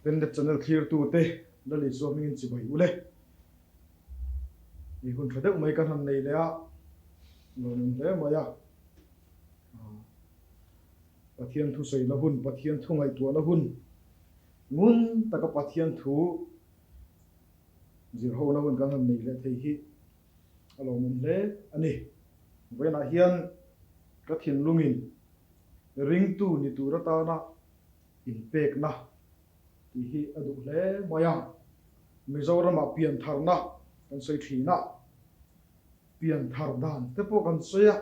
Pende channel clear tu te dali so mingin chi bai ule ni hun thade mai kan han nei le a non le maya pathian thu sei na hun pathian thu ngai tu na hun ngun taka pathian thu zir ho na hun kan han nei le thei hi alo mun le ani vena hian ka thin lungin ring tu ni tu ra ta na in pek na ti hi adu le maya Mizoram a pian thar na kan soi thina pian thar dan te po kan soya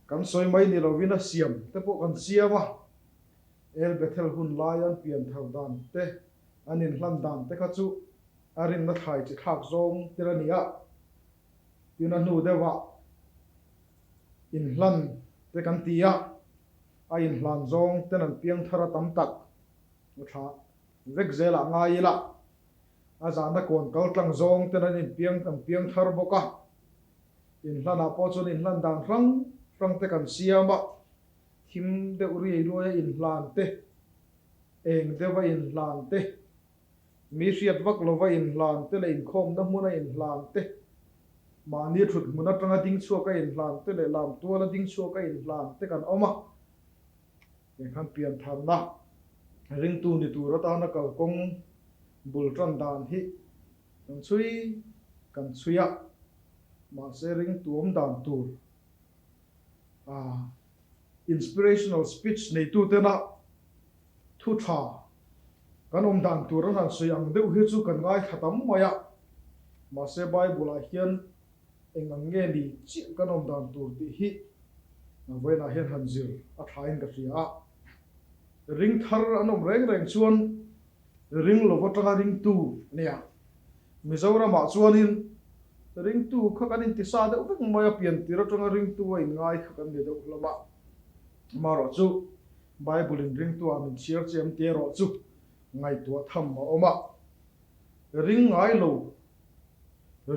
kan soi mai ni lovina siam te po kan siama el bethel hun lion pian thar dan te anin hlan dan te kha chu arin na thai chi thak zong tirania tina nu dewa in hlan te kan tia a in hlan zong tenan piang thara tam tak tha vek zela ngai la azana kon kal tlang zong tenan in piang thar boka in hlana po chon in hlan dan rang te kan siama him de uri roya in hlan te eng de wa in hlan te mi riat wak lova in hlan te le in khom na hmuna in hlan te mani thut hmuna tanga ding chu ka in hlan te le lam tu la ding chu ka in hlan te kan oma en khan pian tham na ring tu ni tu ra ta na kal kong bul tran dan hi kan chuya ma se ring tuom dan tur inspirational speech nei tu te na thu tha kan dan tur ran suyang de hi chu kan ngai khatam maya ma se bible a hian engang nge ni chi kan dan tur ti hi na vena hian hanzir a thain ka ria ring thar anom reng chuan ring lovotanga ring tu nia Mizoram a chuanin ring tu kha kanin ti sa de ubek moya pian tira tanga ring tu ai ngai kha kan de do lama maro chu bible in ring tu a min share chem te ro chu ngai tu tham ma oma ring ngai lo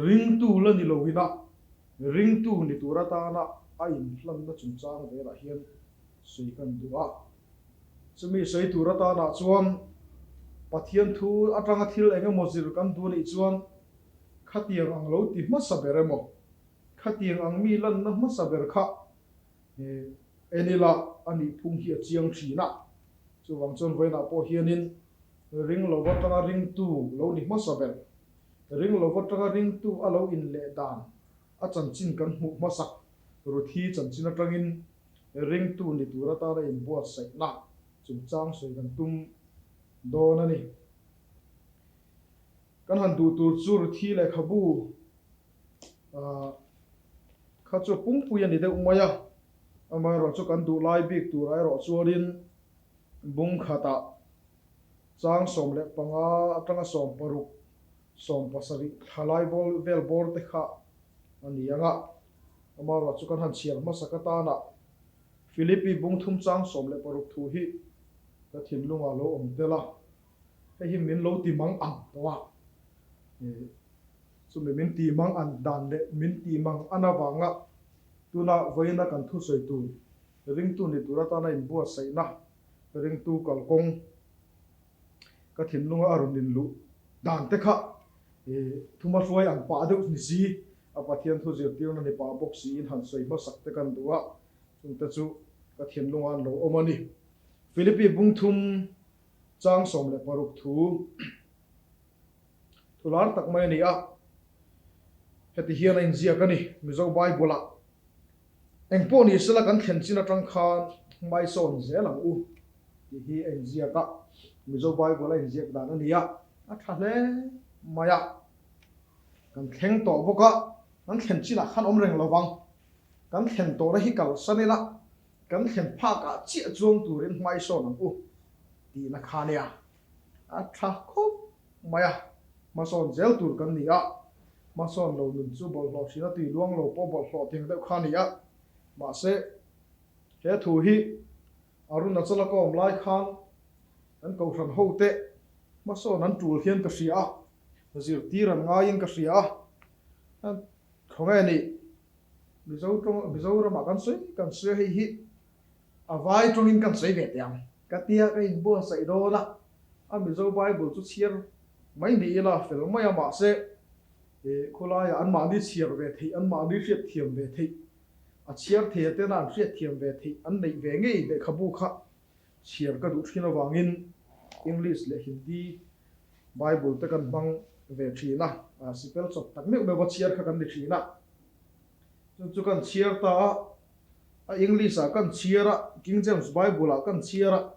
ring tu la ni lo wina ring tu ni tura ta na a in hlan na chung chang ve la hian sui kan duwa chumi sei tura ta na chuan pathian thu atanga thil enga mozir kan du ni chuan khatiang ang lo ti ma sabere mo khatiang ang mi lan na ma saber kha enila ani phung hi chiang thina chu wang chon voina po hianin ring lo watanga ring tu lo ni ma saber ring lo watanga ring tu alo in le dan a chan chin kan hu ma sak ru thi chan chin atangin ring tu ni tura ta ra in bo sai na chung chang soi kan tum do na ni kan han du tur zur thi le khabu kha chu pung pu yan de umaya ama ro chu kan du lai bik tur ai ro chuarin bung khata chang som le panga atanga som paruk som pasari thalai bol vel bor te kha ani anga ama ro chu kan han chiar ma sakata na Philippi bung thum chang som le paruk thu hi ka thin lunga lo om tela hi min lo ti mang ang tawa so min ti mang an dan le min ti mang anawanga tuna voina kan thu soi tu ring tu ni tura ta na in bo sai na ring tu kal kong ka thin lunga arun din lu dan te kha thuma suai ang pa de ni si a pathian thu zir tir na ni pa box si in han soi ma sak te kan duwa chung ta chu ka thin lunga lo omani Philippi bung thum chang som le paruk thu thular tak mai ni a heti hian in zia kani mizo bible a engpo ni sela kan thlen china tang khan mai son zelang u ti hi en zia ka mizo bible in zia dan ani a thale maya kan thleng to boka kan thlen china khan om reng lawang kan thlen to ra hi kal sanila kan thlen pha ka chi chuang turin mai son ang u ti na khania tha khop maya ma son zel tur kan ni a ma son lo nun chu bol lo sina ti luang lo po bol lo thing de khania ma se he thu hi aruna chala ko om lai khan an ko ran ho te ma son an tul hian ka sia zir tiran nga in ka sia an khonga ni bizo ra ma kan se hi avai tong in kan sei ve tiang ka tia ka in bo sai do la ami zo Bible chu chiar mai ni la fel mai ama se khulaya an ma ni chiar ve thei an ma ni riat thiam ve thei a chiar the te nan riat thiam ve thei an nei ve ngei de khabu kha chiar ka du thina wangin English le Hindi Bible te kan bang ve thina a sipel chok tak me me wa chiar kha kan ni thina chu kan chiar ta a English a kan chiara King James Bible a kan chiara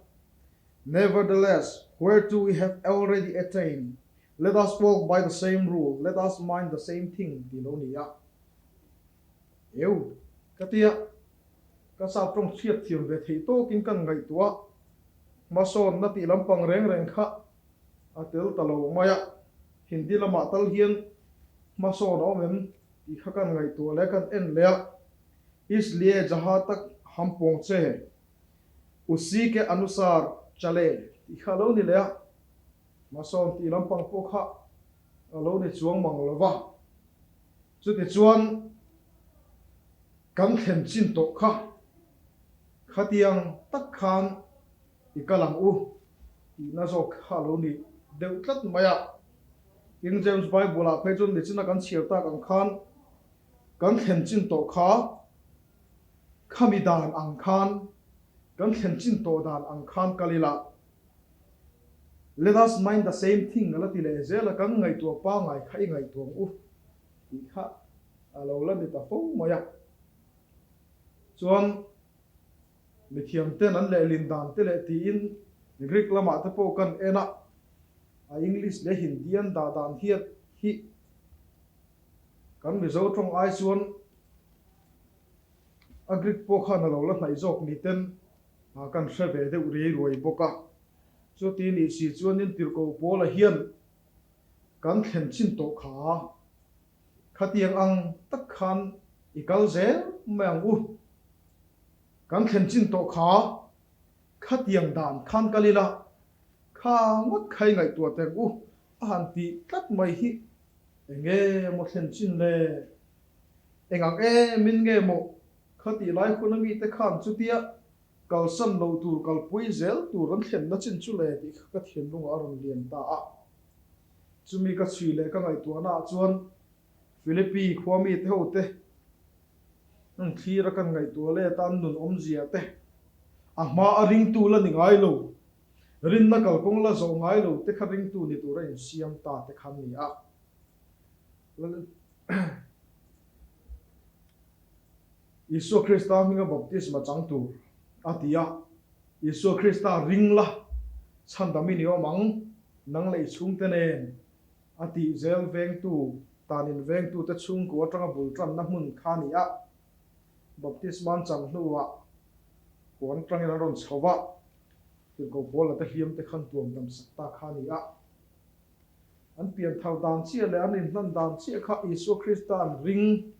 nevertheless whereto we have already attained let us walk by the same rule let us mind the same thing ti lo ni ya eu katia ka sa trong chiat thiam ve thei to kin kan ngai tua ma son na ti lampang reng reng kha atel talo maya Hindi lama tal hian ma son omem ti kha kan ngai tua le kan en le इसलिए जहाँ तक हम पहुँचे हैं उसी के अनुसार चले इखालो नि ले mason ti lampang po kha alo ni chuang mang lova chu ti chuan kan thlen chin to kha khatiang tak khan ikalang u ti na zo kha lo ni deu tlat maya King James Bible a phei chun ni china kan chiar ta kan khan kan thlen chin to kha khami dan ang khan kan thlen chin to dan ang khan kalila let us mind the same thing la ti le zela kan ngai tu pa ngai khai ngai tu u ti kha alo la ni ta fo moya chuan mi thiam ten an le lin dan te le ti in Greek lama te po kan ena a English le Hindi an da dan hiat hi kan mi zo thong ai chuan a Greek po khan alo la nai jok ni ten a kan hre ve de uri roi boka chu ti ni si chuan in tir ko pola hian kan thlen chin to kha khatiang ang tak khan ikal zel mang u kan thlen chin to kha khatiang dan khan kalila kha ngot khai ngai tu te u han ti tlat mai hi enge mo thlen chin le engang min nge mo khati lai khunami te khan chu tia kal san lo tur kal pui zel tur ran thlen na chin chu le ti ka thian lunga aron lian ta a chumi ka chui le ka ngai tu na chuan Philippi khwami te ho te nang thira kan ngai tu le tan nun om zia te a ma a ring tu la ni ngai lo rin na kal kong la zo ngai lo te kha ring tu ni tu ra in siam ta te khan ni a Isu Krista minga baptisma chang tu atia Isu Krista ring la chan da mi ni omang nang lei chung te nen ati zel veng tu tanin veng tu te chung ko atanga bul tran na mun khani a baptisman chang hnuwa kon tang ina ron chawa tin ko bola te hiam te khan tuam dam sakta khani a an pian thau dan chi le an in nan dan chi kha Isu Krista ring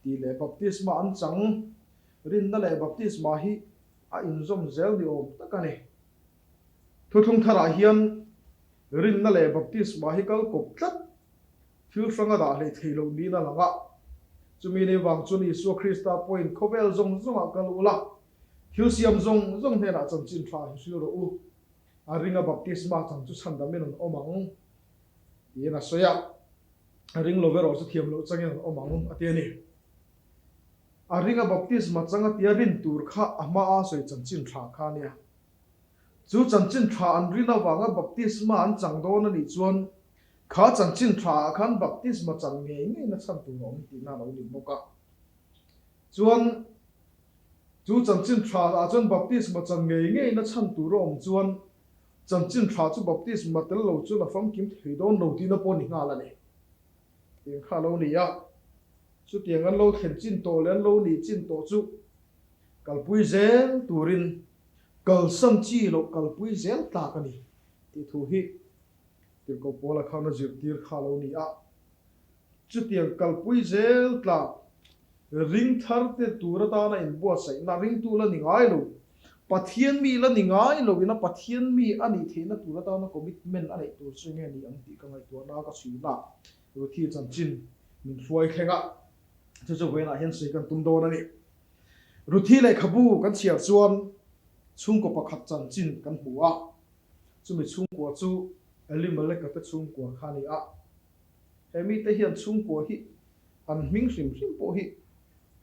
ti le baptisma an chang rin na le baptisma hi a in zom zel ni om takani thuthung thara hian rin na le baptisma hi kal kop tlat thil franga da le theilo ni na langa chumi ni wang chun Isu Krista point khobel zong zong a kal ula thil siam zong zong he na chan chin tha hi ro u a ringa baptisma chang chu chan da men omang yena soya ring lovero chu thiam lo changin omang atiani a ringa baptisma changa tia rin tur kha ama a soi chanchin tha kha nia chu chanchin tha an rina wanga baptisma an chang don ani chuan kha chanchin tha khan baptisma chang nge nge na chan tu rom ti na lo ni boka chuan chu chanchin tha a chuan baptisma chang nge nge na chan tu rom chuan chanchin tha chu baptisma tel lo chu la fam kim thei don lo ti na pon ni nga la ni tin kha lo ni ya chu tiang an lo thlen chin to len lo ni chin to chu kalpui zel turin kal sam chi lo kalpui zel ta ka ni ti thu hi tir ko pola khana zir tir kha lo ni a chu tiang kalpui zel tla ring thar te tura ta na in bo sai na ring tu la ni ngai lo pathian mi la ni ngai lo ina pathian mi ani theina tura ta na commitment ani tu singe ni ang ti ka ngai tu na ka sui na ro thi chan chin min fuai khenga chu chu wena hian sei kan tum do na ni ruthi le khabu kan chiar chuan chung ko pakhat chan chin kan buwa chu mi chung kwa chu Elimelech ka pe chung kwa khani a hemi te hian chung kwa hi an ming sim po hi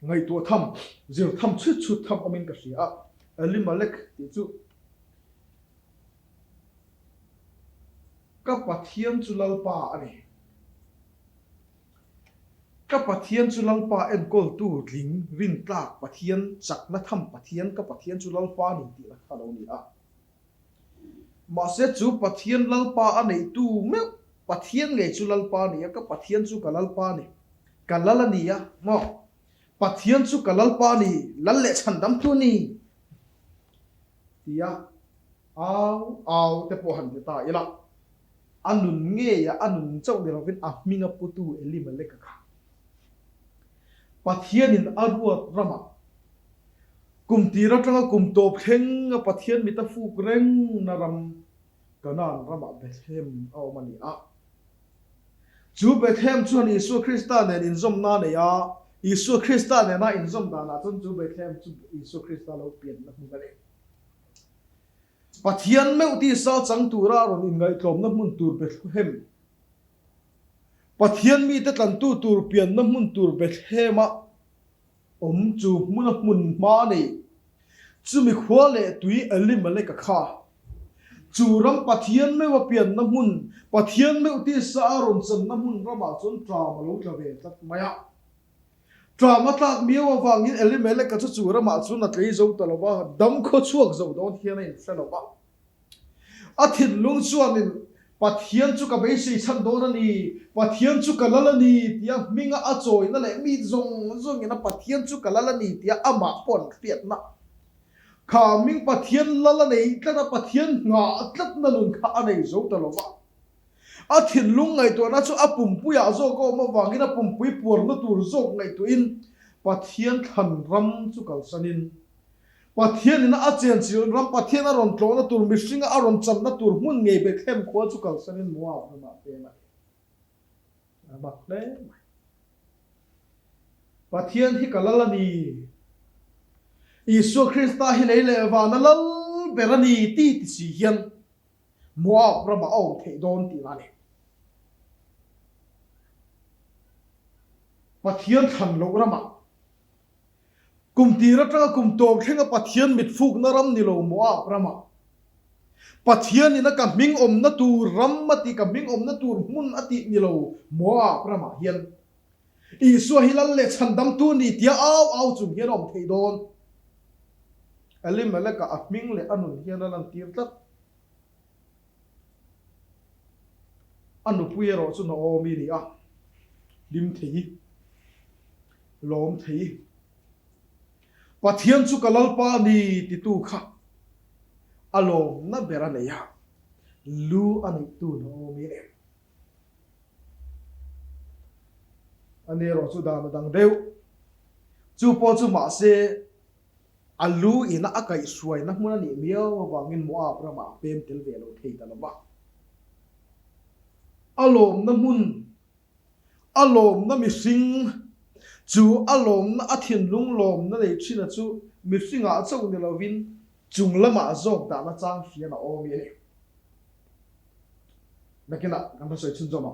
ngai tu tham zir tham chut tham omin ka sia Elimelech ti chu ka pathian chu lalpa ani ka pathian chu lalpa en kol tu ring rin tlak pathian chakna tham pathian ka pathian chu lalpa ni ti la khalo ni a ma se chu pathian lalpa ani tu me pathian nge chu lalpa ni ka pathian chu ka lalpa ni ka lalani ya mo pathian chu ka lalpa ni lalle chandam tu ni tia au te po han ta ila anun nge ya anun chau de lovin a minga putu Elimelech ka pathian in arwat rama kum tira tanga kum top theng pathian mita fu reng naram kanan rama Bethlehem au mani a chu Bethlehem chu ni Isu Krista ne in zom na ne ya Isu Krista ne na in zom da na chun chu Bethlehem chu Isu Krista lo pian na mu gale pathian meu ti sa chang tura ron in ngai tlom na mun tur Bethlehem pathian mi te tlan tu tur pian na mun tur Bethlehem a chu mun ma nei chu mi khwale tui Elimelech ka kha chu ram pathian me wa pian na mun pathian me uti sa ron chan na mun rama chon tra ma lo tla ve tat maya tra ma tlak mi wa wangin Elimelech ka chu rama chu na tlei zo ta lo ba dam kho chuak zo don hian in sa lo ba a thin lung chuan in pathian chu ka be sei chan do na ni pathian chu ka lala ni tia minga a choi na le mi zong ina pathian chu ka lala ni tia ama pon piat na kha ming pathian lala nei tla pathian nga tlat na lun kha anei zo ta lo ba a thin lung ngai to na chu a pum pu ya zo ko ma wangina pum pui por na tur zo ngai to in pathian than ram chu kal sanin pathian in a chen chil ram pathian a ron tlo na tur mishing a ron cham na tur mun ngei be khem kho chu kal sanin muwa ma pe na ba hle pathian hi kalala ni Isu Krista hi leile wa na lal berani ti si hian muwa rama au thei don ti la ni pathian than lo rama kum tira tanga kum tom thenga pathian mit phuk na ram ni lo muwa rama pathian ina ka ming om na tur ram mati ka ming om na tur mun ati ni lo muwa rama hian Isu hilal le chandam tu ni tia au chung hian om thei don Elimelech ka ming le anun hian lan tir tlat anu puero chu no mi ni a lim thei lom thei pathian chu kalalpa ni ti tu kha alom na bera ne ya lu ani tu no mi ne ane ro chu da dang deu chu po chu ma se alu ina akai suai na hmuna ni miao wangin mo a prama pem tel velo thei ta ba alom na mun alom na mi sing chu alom na athin lung lom na nei china chu mi singa chau ni lovin chung lama zok da na chang hia na o mi nakina kan soi chun joma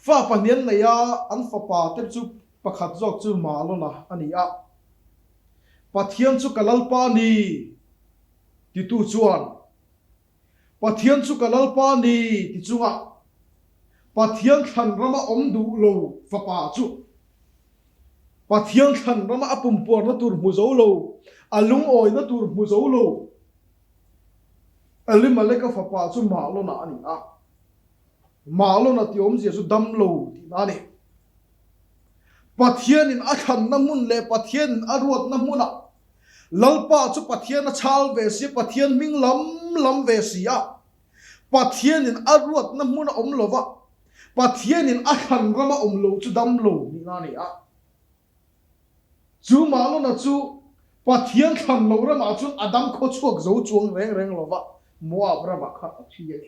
fa panian na ya an fa pa te chu pakhat zok chu ma lo na ani a pathian chu kalalpa ni ti tu chuan pathian chu kalalpa ni ti chunga pathian than rama om du lo fa pa chu pathian than rama apum por na tur mu zo lo alung oi na tur mu zo lo Elimelech ka fa pa chu ma lo na ani a ma lo na ti om je chu dam lo ti na ni pathian in athan na mun le pathian arwat na muna lalpa chu pathian a chal ve si pathian ming lam ve si a pathian in arwat na muna om lova pathian in athan rama om lo chu dam lo ni na ni a chu ma lo na chu pathian than lo rama chu adam kho chuak zo chuang reng lova muwa rama kha thi ye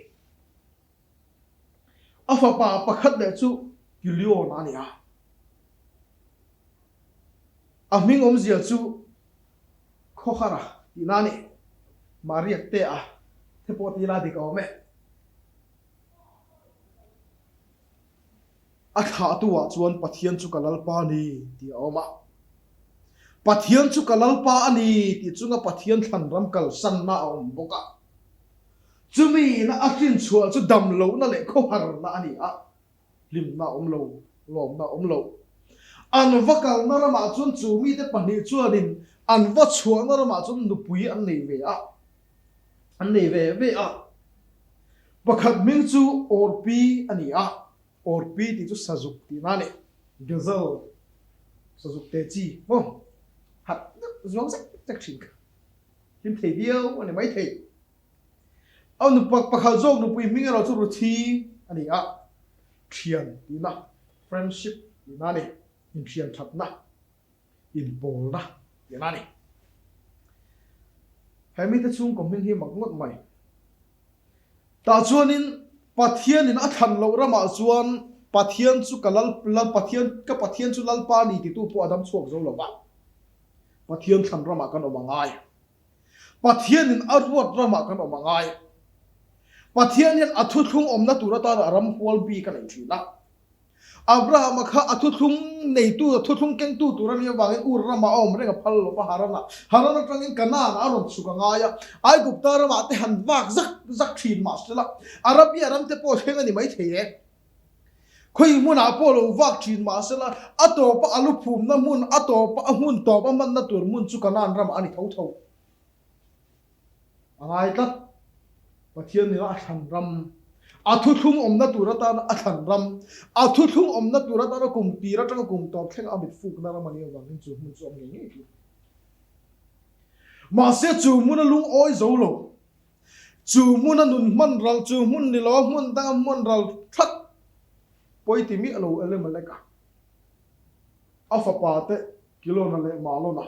afa pa pakhat de chu kilio na ni a aming om zia chu khokhara inani maria te a thế bộ tí là thì có mẹ khá tua chuan pathian chu kalalpa ni ti oma pathian chu kalalpa ani ti chunga pathian than ram kal san na om boka chumi na akin chua chu dam lo na le kho har na ani a lim na om lo lom na om lo an vakal na rama chun chumi te pani chuanin an va chua na rama chun nupui an nei ve a an nei ve a pakhat ming chu orpi ani a orpi ti chu sajuk ti na ne gazel sajuk te chi mo hat zong sak tak thing lim thei dio ani mai thei au nu pakhal jok nu pui ming ro chu ru thi ani a thian ti na friendship ti na ne in thian that na in bol na ti na ne hemi te chung kom ming hi mak ngot mai ta chuanin pathian in a than lo rama chuan pathian chu kalal pathian chu lalpa ni ti tu po adam chuak zo lo ba pathian than rama kan omangai pathian in arwat rama kan omangai pathian in athu thung omna tura ta ram hol bi kan in thina abraham kha athu thung nei tu athu thung keng tu turan ya wangin ur rama om renga phal lo pa harana tangin kana na ron suka ngaya ai gupta rama te han wak zak thin masla arabi aram te po thenga ni mai theye khoi mun a po lo wak thin masla ato pa alu phum na mun ato pa hun to pa man na tur mun chu kana ram ani tho angai tat pathian ni la than ram athu thung omna turata na athan ram athu thung omna turata na kum pira tang kum to theng amit fuk na ramani wangin chu mun chom nge nge ma se chu mun lung oi zo lo chu mun nun man ral chu mun ni lo mun da mun ral that poi ti mi lo ele malaka afa pa te kilo na le ma lo na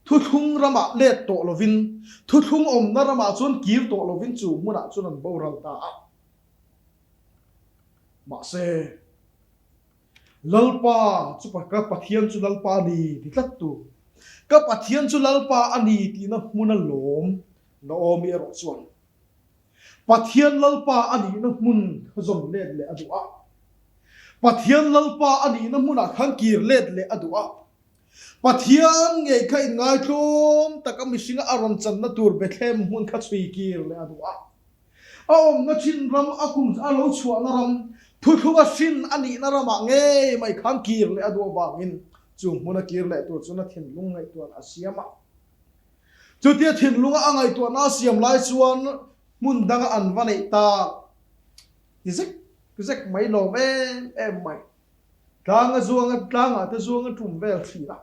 thu thung rama le to lovin thu thung om na rama chun kir to lovin chu muna chun an boral ta ma se lalpa chu pa ka pathian chu lalpa ni ti tlat tu ka pathian chu lalpa ani ti na muna lom no omi ro chuan pathian lalpa ani na mun zom le adu a pathian lalpa ani na muna khang kir le adu a pathian nge khai ngai thum taka misinga aron chan na tur bethem hun kha chui kir le adu a om na chin ram akum alo chua na ram thu thu a sin ani na rama nge mai khang kir le adu ba min chu muna kir le tu chuna thin lung ngai tu asiama chu tia thin lunga angai tu na siam lai chuan mun danga an va nei ta izek mai lo em mai tanga zuanga te zuanga tum vel thira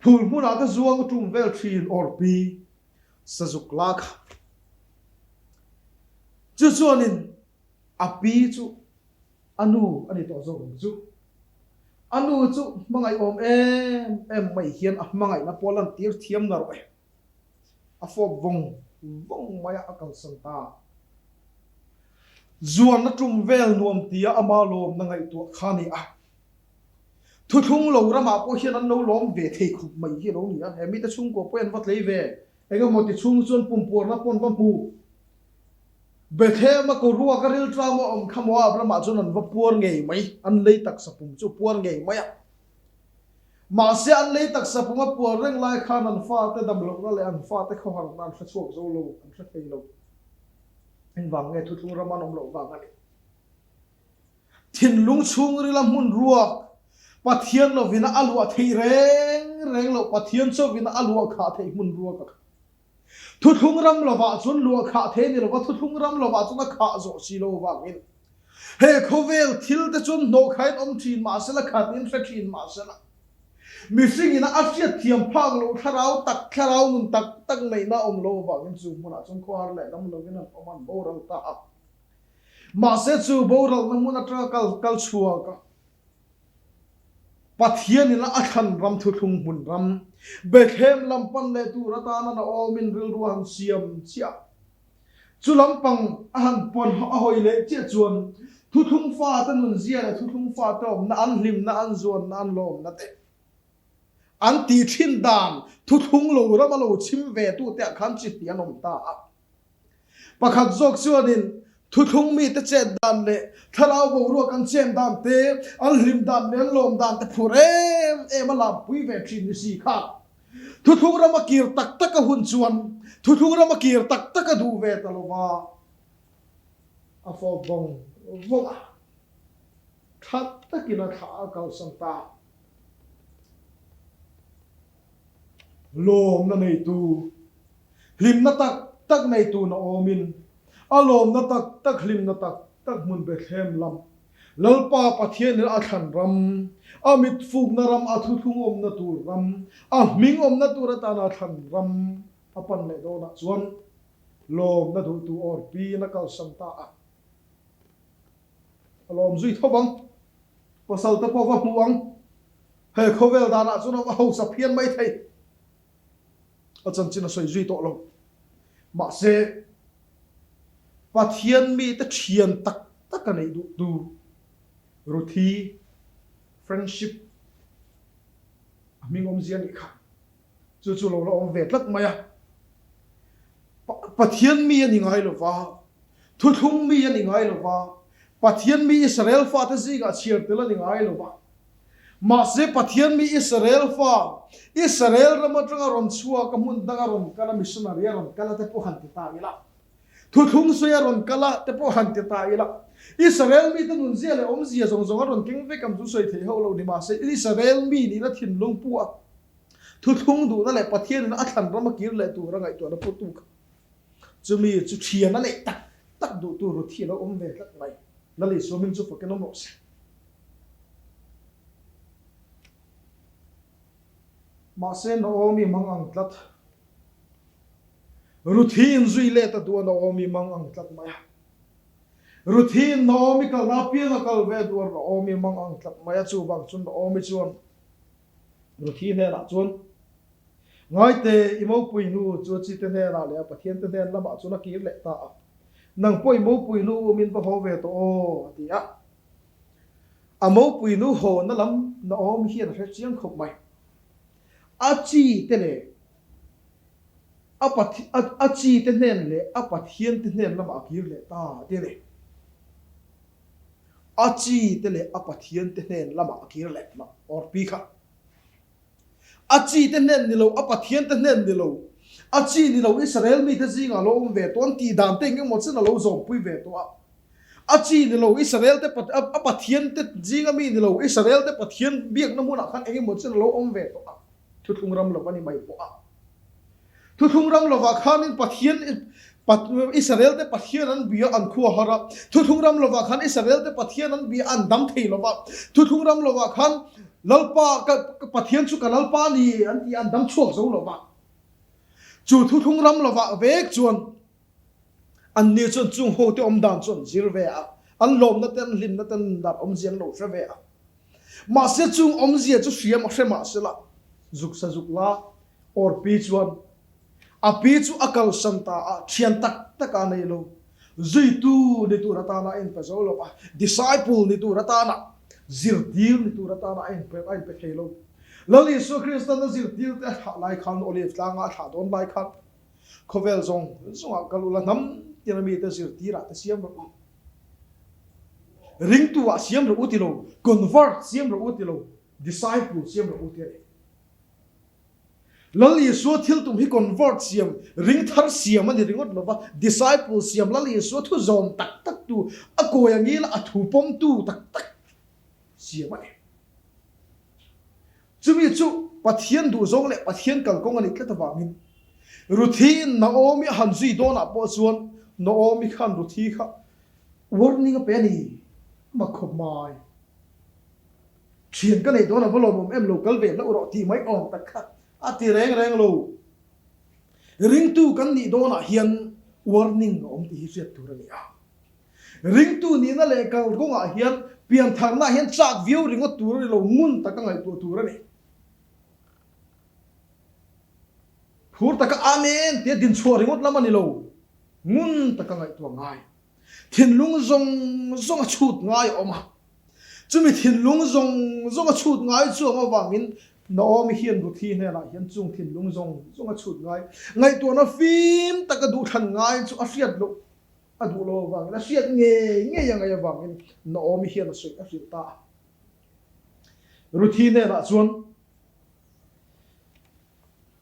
phul muna te zuanga tum vel thin orpi sazuk lak chu chuanin api chu anu ani to zo chu anu chu mangai om em mai hian a mangai na polan tir thiam na roi a fo vong maya akal santa zuan na tum vel nuam tia ama lom na ngai tu khani a thu thung lo rama po hian an lo lom ve thei khu mai hi lo ni a hemi ta chung ko pen wat lei ve enga mo ti chung chuan pum por na pon pam pu bethe ma ko ruwa ka ril tra mo om khamo a rama chun an va puar ngei mai an lei tak sa pum chu puar ngei mai a ma se an lei tak sa pum a puar reng lai khan an fa te dam lo na le an fa te kho har nan thla chuak zo lo an thla thei lo en wang nge thu thung rama nom lo wang ani thin lung chung ri lam mun ruwa pathian lo vina alwa thei reng lo pathian cho vina alwa kha thei mun ruwa ka thu thung ram lo wa chun lu kha the ni lo wa thu thung ram lo wa chun kha zo si lo wa min he khovel thil te chun no khain om thin ma sala khat in sa thin ma sala mi sing ina afia thiam phang lo tharau nun tak nei na om lo wa min chu muna chun ko har le dam lo gina oman boral ta ap ma se chu boral na muna tra kal chua ka pathian ina akhan ram thu thung mun ram bethem lampan le tu ratana na omin ril ruang siam chia chu lampang ahan pon a hoi le che chuan thu thung fa ta nun zia thu thung fa ta na an hlim na an zuan na an lom na te an ti thin dan thu thung lo ra ma lo chim ve tu te khan chi ti anom ta pakhat jok chuanin thu thung mi te chen dan le thalau bo ro kan chen dan te an hlim dan nen lom dan te phurem ala pui ve thin ni si kha thu thung ra ma kir tak tak a hun chuan thu thung ra ma kir tak tak a du ve talova a fo bong voga that takina tha kal santa lom na nei tu hlim na tak tak nei tu na omin alom na tak tak hlim na tak tak mun be thlem lam lalpa pathian a than ram amit fuk na ram a thu thung om na tur ram a ming om na tur ta na than ram apan le do na chuan lom na du tu or pi na kal santa a alom zui thobang pasal ta po va muang he khovel da na chuna ho sa phian mai thei achan china soi zui to lo ma se pathian mi ta thian tak tak ka nei du ruthi friendship aming om zian ikha chu chu lo lo om vet lak maya pathian mi ani ngai lo wa thu thung mi ani ngai lo wa pathian mi Israel fa ta zi ga chiar tela ni ngai lo wa ma se pathian mi Israel fa Israel ramatanga ron chua ka mun danga ron kala missionary ron kala te po han ti ta ila thu thung soya ron kala te po han ti ta ila Israel mi ta nun zia le om zia zong zong ron king ve kam du soi the ho lo ni ma se Israel mi ni na thin long pu a thu thung du na le pathian na athan ram kir le tu rangai to na pu tu chu mi chu thian na le tak tak du tu ro thi lo om ve tak mai la le so min chu fa ke no mo se ma se no mi mang ang tlat routine zui le ta du no mi mang ang tlat mai routine no mi ka la pi na kal ve du no mi mang ang tlat mai chu bang chun no mi chuan routine he la chuan ngai te imo pui nu chu chi te ne la le pathian te ne la ma chu na ki le ta nang poi mo pui nu min pa ho ve to o ti a amo pui nu ho na lam no mi hian re chiang khop mai achi te le achi te nen le apathian te nen lama akir le ta te le achi te le apathian te nen lama akir le ma or pi kha achi te nen ni lo apathian te nen ni lo achi ni lo Israel mi te zinga lo ve ton ti dan te ngem mo chen lo zom pui ve to a achi ni lo Israel te apathian te zinga mi ni lo Israel te pathian biak na mo na khan engem mo chen lo om ve to a thu thung ram lo pani mai po a thu thung ram lo wa khan in pathian Israel te pathian an bia an khu hara thu thung ram lo wa khan Israel te pathian an bia an dam thei lo wa thu thung ram lo wa khan lalpa ka pathian chu ka lalpa ni an ti an dam chuak zo lo wa chu thu thung ram lo wa vek chuan an ni chun chung ho te om dan chun zir ve a an lom na ten lim na ten dat om ziang lo hre ve a ma se chung om zia chu hriam hre ma se la zuk sa zuk la or pi chuan a pi chu akal santa a thian tak tak a nei lo zui tu ni tu rata na en pa zo lo pa disciple ni tu rata na zir dil ni tu rata na en pe thelo lali so Christian na zir dil te lai khan olive tlanga tha don lai khan khovel zong zonga kalula nam tirami te zir tira te siam ro ring tu a siam ro utilo convert siam ro utilo disciple siam ro utile lali so thil tum hi convert siam ring thar siam ani ringot lova disciple siam lali so thu zom tak tak tu a koyangil a thu pom tu tak tak siam ani chumi chu pathian du zong le pathian kal kong ani tlata wangin routine na omi han zui do na po chuan no omi khan ruthi kha warning a penny ma khop mai thian ka nei do na bolom em local ve na ro ti mai on tak kha ati reng reng lo ring tu kan ni do na hian warning om ti hiat tu ra ni a ring tu ni na le kal kong a hian pian thar na hian chak view ring tu ri lo mun ta ka ngai tu ra ni phur ta ka amen te din chho ringot lamani lo mun ta ka ngai tu ngai thin lung zong zong a chut ngai oma chumi thin lung zong zong a chut ngai chu ma wangin nó mi hiền ruột thi này là hiền chung thìn lung zong a chut ngay tua nó phim ta cái đủ thần ngay chu a siết lộ a đủ lo vàng nó siết nghe yang ngay vàng nó mi hiền là sợi a siết ta ruột thi này là chuan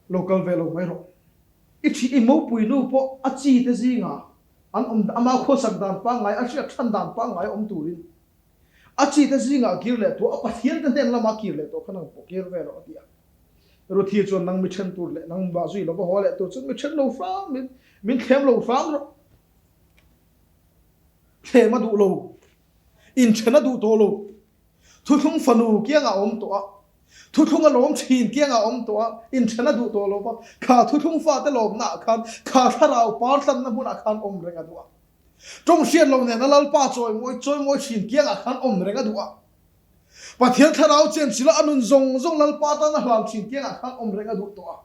local velo mai ro ít chỉ mẫu bùi nu po a chi te gì ngà anh ama kho sak dan pa ngai a siat than dan pa ngai turin a chi te gì ngà kir le to a pathian te den lama kir le to khana po kir velo atia ro thi chuan nang mi chen tur le nang ba zui lo ba ho le to chuan mi chen lo fa min khem lo fa ro the ma du lo in chena du to lo thu thung fanu kia nga to a thu thung a lom chin kia nga to a in chena du to lo ba kha thu thung fa te lom na khan kha tharau par tlan na buna khan renga du a trong xian lo ne na lal pa choi moi chin kia nga khan renga du a pathian tharau chen sila anun zong lal pa ta na hlam chin kia nga khan renga du to a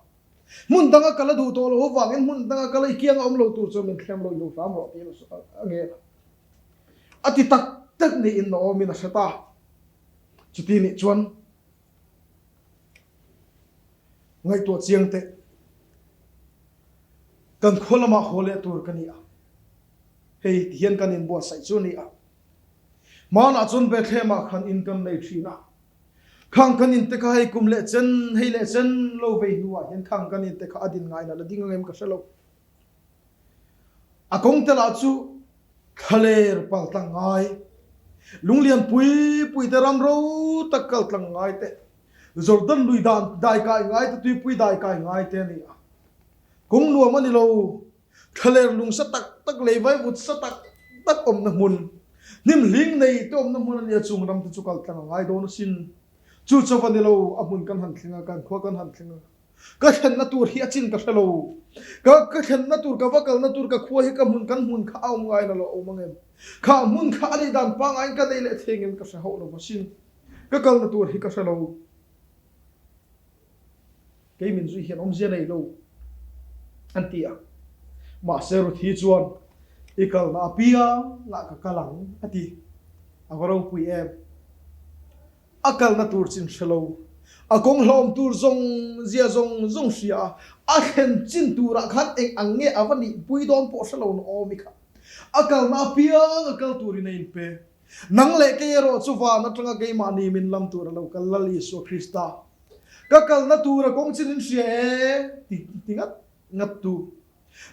mun danga kala du to lo wangin mun danga kala kia nga lo tu cho min khem lo fam ro ti lo nge ati tak ni in no mi na sata chuti ni chuan ngay tuột riêng thế cần khôn là mà hồ lệ tuổi cái này hay hiện cần in bùa sạch chỗ này mà na chun về thế mà khăn income này chỉ na khang cần in thế cái cùng lệ chân hay lệ chân lâu về hùa hiện khang cần in thế cái adin ngay là đi ngang em cái lâu công thế là chú khale pal tang ngay lung lian pui te ram ro takal tang ngay te Jordan lui dan dai kai ngai te tui pui dai kai ngai te ni kung nuam mani lo khaler lung sa tak le vai but sa tak om na mun nim ling nei to om na mun ni chung ram tu chukal tang ngai don sin chu chawani lo amun kan han thlinga kan kho kan han thlinga ka khen na tur hi achin ka thalo ka khen na tur ka wakal na tur ka kho hi ka mun kan mun kha au ngai na lo o mangem kha mun kha ali dan pa ngai ka dei le thengem ka sa ho lo sin ka kal na tur hi ka thalo cái mình duy hiện ông giê này lâu anh tia mà sẽ rồi thi chuan ikal na pia ngã cả kalang ati agorong pui em akal na tur chin shelo akong hlom tur zong zia zong sia a khen chin tur a khat ek ange avani pui don po shelo no omi kha akal na pia akal tur in in pe nang le ke ro chuwa na tanga ke ma ni min lam tur lo kal lali so krista kakal na tura kong chinin siya tingat ngat tu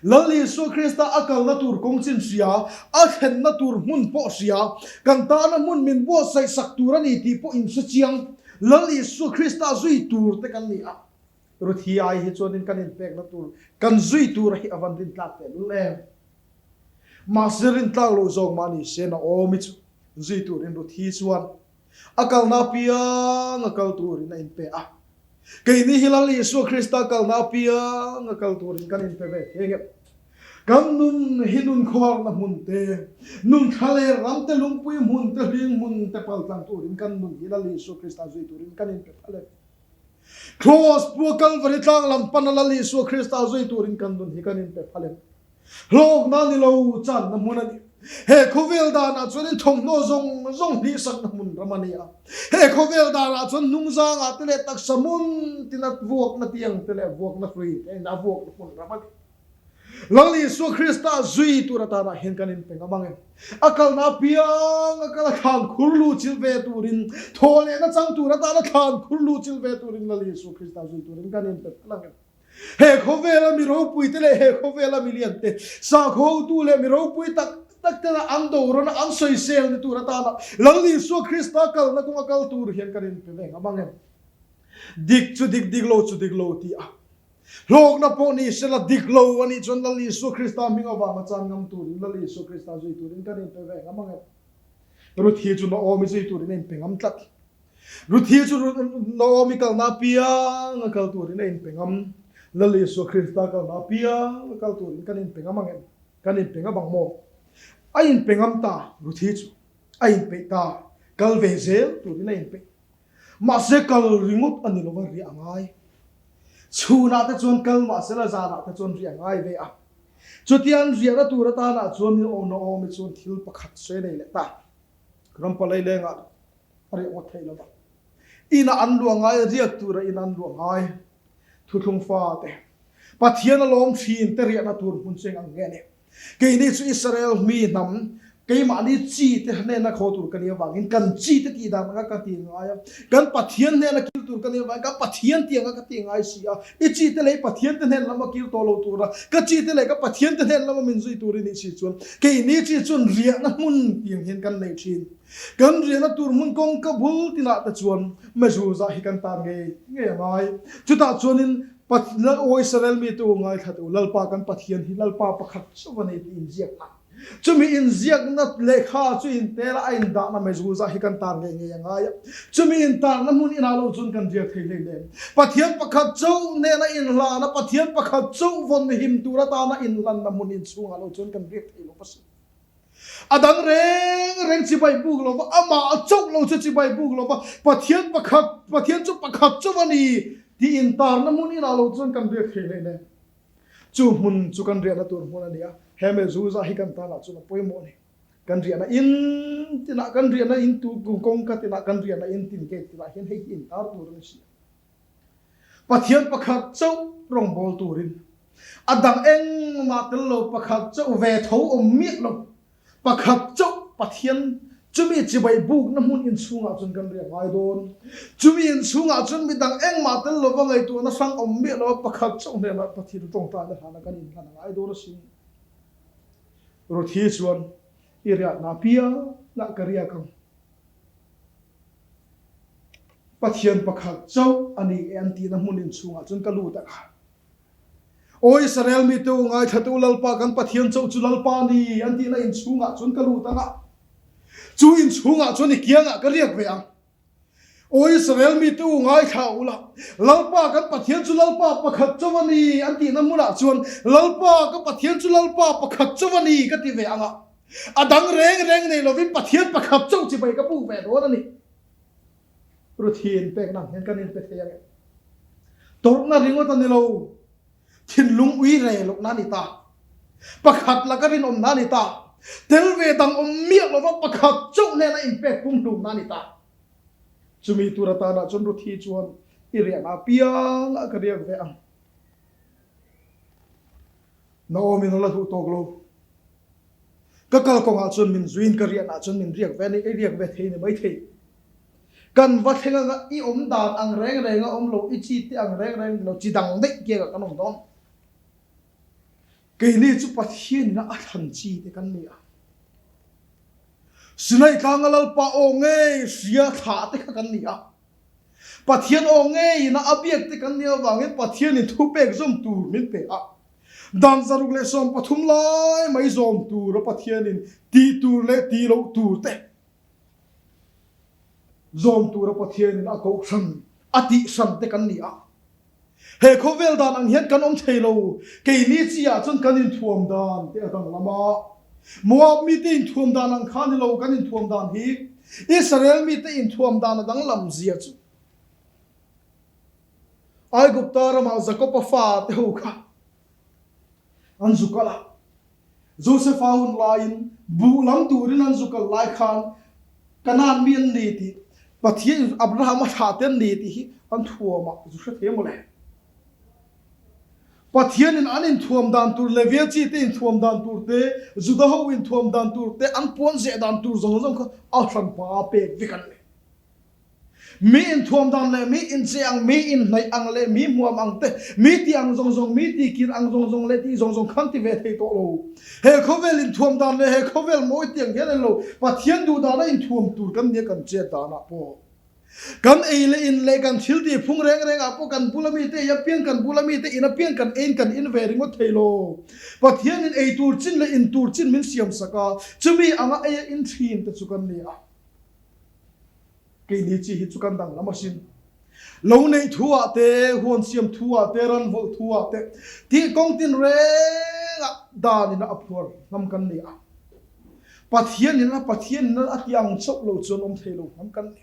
lali so krista akal na tur kong chin siya akhen na tur mun po siya kanta na mun min bo sai sak tura ni ti po in sa chiang lali so krista zui tur te kan ni a ru thi ai hi chonin kan in pek na tur kan zui tur hi avan din tlat te le maserin tlang lo zong mani se na o mi chu zui tur in ru thi chuan akal na pia ngakal tur in in pe a cái này hilali Yesu Krista kal na pia ngakal turin kanin pebe hege kam nun hinun khor na munte nun khale ramte lungpui munte ring munte pal tang turin kan nun hilali Yesu Krista zui turin kanin pebe cross pu calvary tang lam panalali Yesu Krista zui turin kan nun hi kanin pebe log na ni lo chan na munani he khovel da na chuan thong no zong ni sak na mun ramania he khovel da na chuan nungza nga tele tak samun tinat vuak na tiang tele vuak na free na vuak na mun ramani lali so krista zui turata na hen kanin pengamang akal na piang akal khan khurlu chilve turin thole na chang turata na khan khurlu chilve turin lali so krista zui turin kanin pelang he khovela mi ro pui tele he khovela miliante sa kho tu le mi ro pui tak tela ang do ron ang soi sel ni turata na lali so krista kal na kung akal tur hen kanin peleng amang dik lo ti a log na po ni sela dik lo ani chon lali so krista minga wa ma chan ngam tur lali so krista zui turin kanin peleng amang ru thi chu no o mi zui turin en pengam tlat ru thi chu no mi kal na pia ngakal turin en pengam lali so krista kal na pia ngakal turin kanin pengamang kanin pengabang mo ain pengam ta ruthi chu ain pe ta kal vezel tu ni ain pe ma se kal ringut ani lo ri angai chuna ta chon kal ma se la za na ta chon ri angai ve a chutian ri ra tu ra ta na chon ni o no o me chon thil pakhat se nei le ta ram pa lai le nga ari o thei lo ba ina an luangai riak tura in an luangai thu thung fa te pathian alom thin te ria na tur hun seng ang ngene ke ni chu Israel mi nam ke ma ni chi te ne na kho tur kan ya wangin kan chi te ti da nga ka ti nga kan pathian ne na kil tur kan ya wang ka pathian ti nga ka ti nga sia I chi te le pathian te ne lama kil to lo tur ka chi te le ka pathian te ne lama min zui tur ni chi chuan ke ni chi chun ria na mun tiang hin kan nei thin kan ria na tur mun kong ka bul ti na ta chuan me zu za hi kan ta nge ngai chu ta chuanin patna o Israel mi tu ngai khatu lalpa kan pathian hi lalpa pakhat chawani in jiak na chumi in ziak na lekha chu in tela in da na me zu za hi kan tar nge ngai chumi in tar na mun ina lo chun kan jiak thei le pathian pakhat chau ne na in la na pathian pakhat chau von him tura ta na in lan na mun in chunga lo chun kan jiak thei lo pas adang reng chi bai buk lo ama chok lo chi bai buk lo pathian chu pakhat chawani di in tar na mun ina lo chun kan jiak thei le chu mun chu kan ria na tur mun ania heme zuza hi kan ta na chu na poimo ni kan ria na in tina kan ria na in tu kong ka tina kan ria na in tin ke tina hen hei in tar tur ni si pathian pakhat chau rong bol turin adang eng ma tel lo pakhat chau ve tho om mi lo pakhat chau pathian chumi chi bai buk na mun in chunga chun kan ria ngai don chumi in chunga chun mi dang eng ma tel lo wa ngai tu na sang om mi lo pakhat chau ne na pathian tong ta na hana kan in kan ngai don sin ro thi chuan iria na pia na karia kam pathian pakhat chau ani anti na mun in chunga chun kalu ta kha o Israel mi tu ngai thatu lalpa kan pathian chau chu lalpa ni anti na in chunga chun kalu ta nga chu in chunga chun ni kianga ka riak ve ang o Israel mi tu ngai khaula lalpa kan pathian chu lalpa pakhat chawani anti na muna chuan lalpa ka pathian chu lalpa pakhat chawani ka ti ve anga adang reng nei lovin pathian pakhat chaw chi bai ka pu ve do ni ruthin pek nang hen kan in pe thaya tor na ringo ta ni lo thin lung ui re lok na ni ta pakhat la ka rin om na ni ta tel ve dang om mi lo va pakhat chaw ne na in pe pum lu na ni ta chumi turata na chun ru thi chuan iria na piang a karia ve ang Naomi no la thu tok lo ka kal ko nga chun min zuin karia na chun min riak ve ni riak ve thei ni mai thei kan va thenga ga I om dan ang reng om lo I chi ti ang reng lo chi dang de ke ga kanong don ke ni chu pathian na a than chi te kan ni a sinai kangalal pa onge sia tha te kan ni a pathian onge na abiak te kan ni awang pathian ni thu pek zom tur min pe a dan zaruk le som pathum lai mai zom tur pathian in ti tur le ti lo tur te zom tur pathian in a ko san ati san te kan ni a he khovel dan ang hian kan om theilo ke ni chia chun kan in thuam dan te atang lama Moab mi te in thuam dan ang khan lo kan in thuam dan hi Israel mi te in thuam dan dang lam zia chu ai gupta rama zakopa fa te ho kha anzukala Joseph aun lain bu lam turin anzukal lai khan kanan mien ni ti pathian Abraham tha ten ni ti hi an thuama zu sha the mo le pathian in anin thuam dan tur level chi te in thuam dan tur te judaho in thuam dan tur te an pon ze dan tur zong kha a thang pa pe vikan le mi in thuam dan le mi in cheang mi in nai ang le mi muam ang te mi ti ang zong mi ti kin ang zong le ti zong khan ti ve thei to lo he khovel in thuam dan le he khovel moi tiang he lo pathian du da na in thuam tur kan ne kan che da na po kan eile in le kan thilti phung reng apo kan pulami te ya pian kan pulami te ina pian kan ein kan in ve ringo thailo pathian in ei tur chin le in tur chin min siam saka chumi anga e in thin te chukan ni a ke ni chi hi chukan dang lamasin lo nei thua te huan siam thua te ran vo thua te ti kong tin re dan in a phur nam kan ni a pathian na atiang chok lo chon om thailo nam kan ni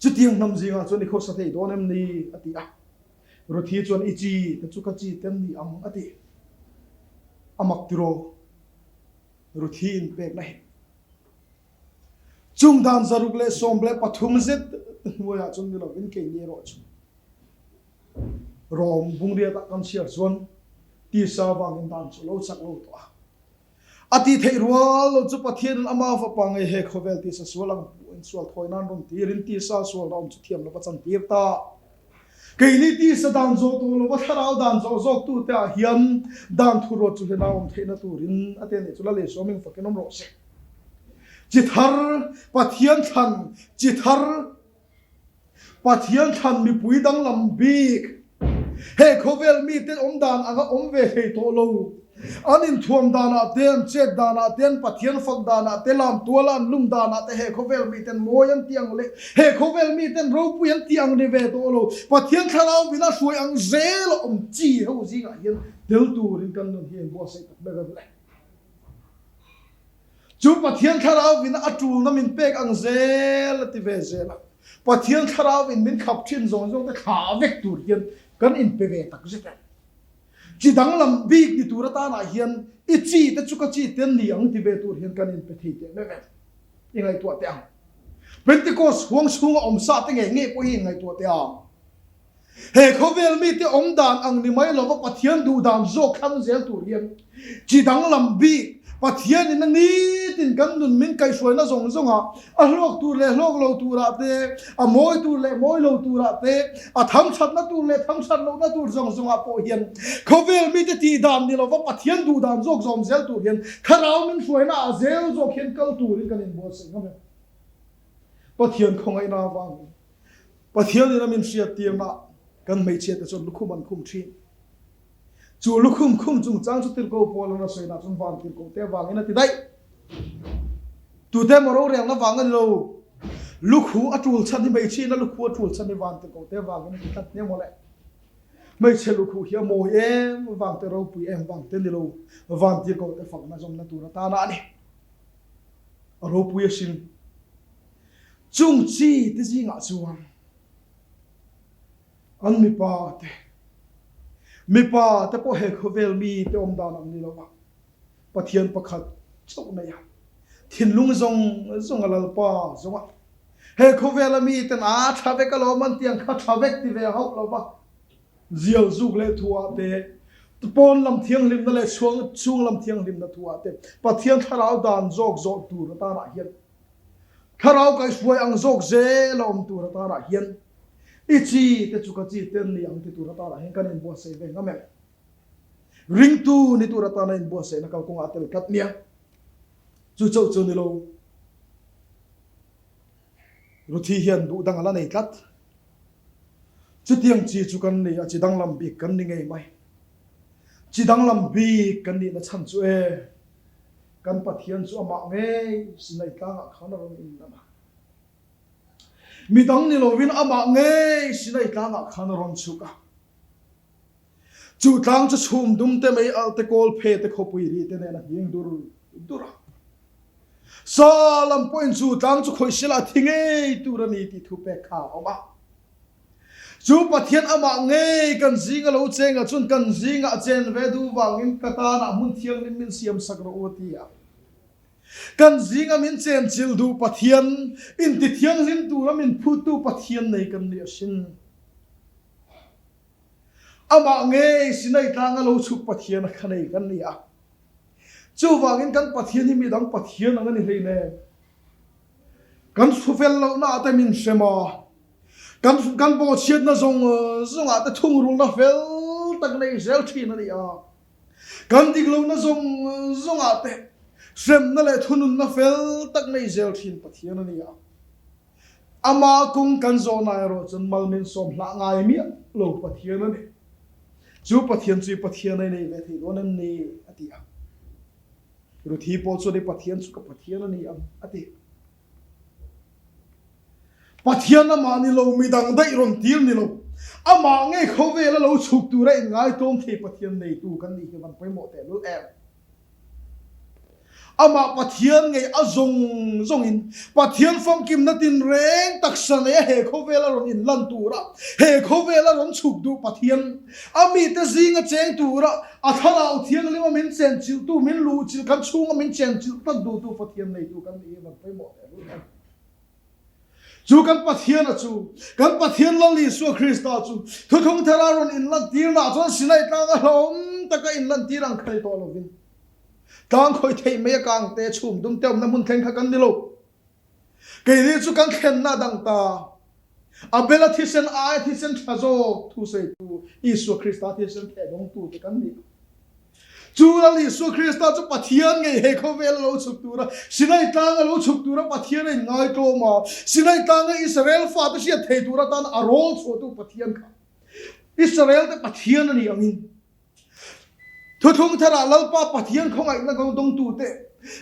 chu tiang nam zinga chu ni kho sa thei don em ni ati a ro thi chon ichi ta chu ka chi tem ni am ati amak tiro ro thi in pek nai chung dan zaruk le som le pathum zet moya chung ni lo in ke ni ro chu rom bung ria ta kan siar zon ti sa wang in dan chu lo sak lo to ati thei rual lo chu pathian ama fa pangai he khovel ti sa sualang in sual thoi nan rom ti rin ti sa sual rom chu thiam lo pa chan tir ta keili ti sa dan zo to lo ba tharau dan zo zo tu ta hiam dan thu ro chu le na om theina tu rin ate ne chu la le so ming fa kenom ro se chithar pathian than chithar pathian than mi pui dang lam bik he khovel mi te om dan anga om ve he to lo anin thuam dana ten chet dana ten pathian fak dana telam tualan lum dana te he khovel mi ten moyan tiang le he khovel mi ten ro puyan tiang ne ve to lo pathian tharau bina suai ang zel om chi ho ji ga hian del tu rin kan non hian bo se tak be le chu pathian tharau bina atul na min pek ang zel ti ve zela pathian tharau in min khap thin zong zong te kha vek tur hian kan in pe ve tak zeta chi dang lam big ni tur ta na hian I chi te chu ka chi ten ni ang ti ve tur hian kan in pe thi te me ve ingai tu te ang Pentecost huang chung om sa te nge po hi ngai tu te ang he khovel mi te om dan ang ni mai lo va pathian du dan zo khang zel tur hian chi dang lam big pathian in ni tin kan nun min kai suai na zong zong a hlok tu le hlok lo tu ra te a moi tu le moi lo tu ra te a tham chat na tu le tham chat lo na tu zong zong a po hian khovel mi te ti dan ni lo va pathian du dan zok zom zel tu hian kharau min suai na a zel zok hian kal tu rin kan in bo se ngam pathian khongai na wang pathian ni min sia tiam na kan mei che te chon lukhum an khum thi chu lukhum khum chung chang chu tir ko pol na soi na chung wang tir ko te wang ina ti dai tu te moro reng na wang an lo lukhu atul chan ni mei chi na lukhu atul chan ni wang tir ko te wang ina ti tat ne mo le mei che lukhu hia mo em wang te ro pu em wang te ni lo wang tir ko te fak na jom na tu na ta na ni ro pu ye sin chung chi te ji nga chuang an mi pa te po he khovel mi te om dan ang ni lo wa pathian pakhat chau na ya thin lung zong zong alal pa zonga he khovel mi ten a thave ka lo man tiang kha thavek ti ve hok lo ba zial zuk le thua te pon lam thiang lim na le chung lam thiang lim na thua te pathian tharau dan zok zok tu na ta ra hian tharau kai suai ang zok ze lom tu na ta ra hian ichi te chu ka chi ten ni ang ti tu ra ta ra hen kan in bo se ve ngam ring tu ni tu ra ta na in bo se na ka kong atel kat nia chu chau chu ni lo ru thi hian du dang ala nei kat chu tiang chi chu kan ni a chi dang lam bi kan ni ngei mai chi dang lam bi kan ni na chan chu e kan pathian chu ama nge sinai ka nga khana ro in na mi dang ni lo win ama nge sinai ka nga khana ron chu ka chu tlang chu chum dum te mai al te kol phe te khopui ri te ne na hing dur salam point chu tlang chu khoi sila thinge tur ani ti thu pe kha oma chu pathian ama nge kan zinga lo chenga chun kan zinga chen ve du wangin kata na mun thiang nin min siam sakro otia kan zinga min chen chil du pathian in ti thiang lim tu min phu tu pathian nei kan ni sin ama nge sinai tanga lo chu pathian khanei kan ni a chu wangin kan pathian hi mi dang pathian ang ni hei ne kan sufel lo na ta min sema kan bo chiat na zong a ta thung rul na fel tak nei zel thin ani a kan dik lo na zong a te sem na le thunun na fel tak nei zel thin pathian ani a ama kung kan zo na ro chun mal min som hla ngai mi lo pathian ani chu pathian chu pathian nei ve thi don ni ati a ru thi po chu de pathian chu ka pathian ani am ati pathian ama ni lo mi dang dai ron til ni lo ama nge khove la lo chuk tu ra in ngai tom the pathian nei tu kan ni ban poi mo te lu em ama pathian nge azong in pathian phong kim na tin reng taksan e he khove la ron in lan tu ra he khove la ron chuk du pathian ami te zinga cheng tu ra a thalau thiang lima min chen chil tu min lu chil kan chunga min chen chil tak du tu pathian nei tu kan ni ban poi mo te lu em chu kan pathian a chu kan pathian lo li su Krista chu thu thung thara ron in lan tir na chon sinai tang a hlom taka in lan tirang khai to lovin tang khoi thei me kang te chum dum tem na mun thleng kha kan ni lo ke ri chu kan khen na dang ta abela thisen ai thisen thazo thu se tu Isu Krista thisen the dong tu te kan ni chu la Isu Krista chu pathian nge he kho vel lo chuk tu ra sinai tang lo chuk tu ra pathian ei ngai to ma sinai tang Israel fa tu sia thei tu ra tan arol chu tu pathian kha Israel te pathian ani angin thu thung thara lalpa pathian khongai na go dong tu te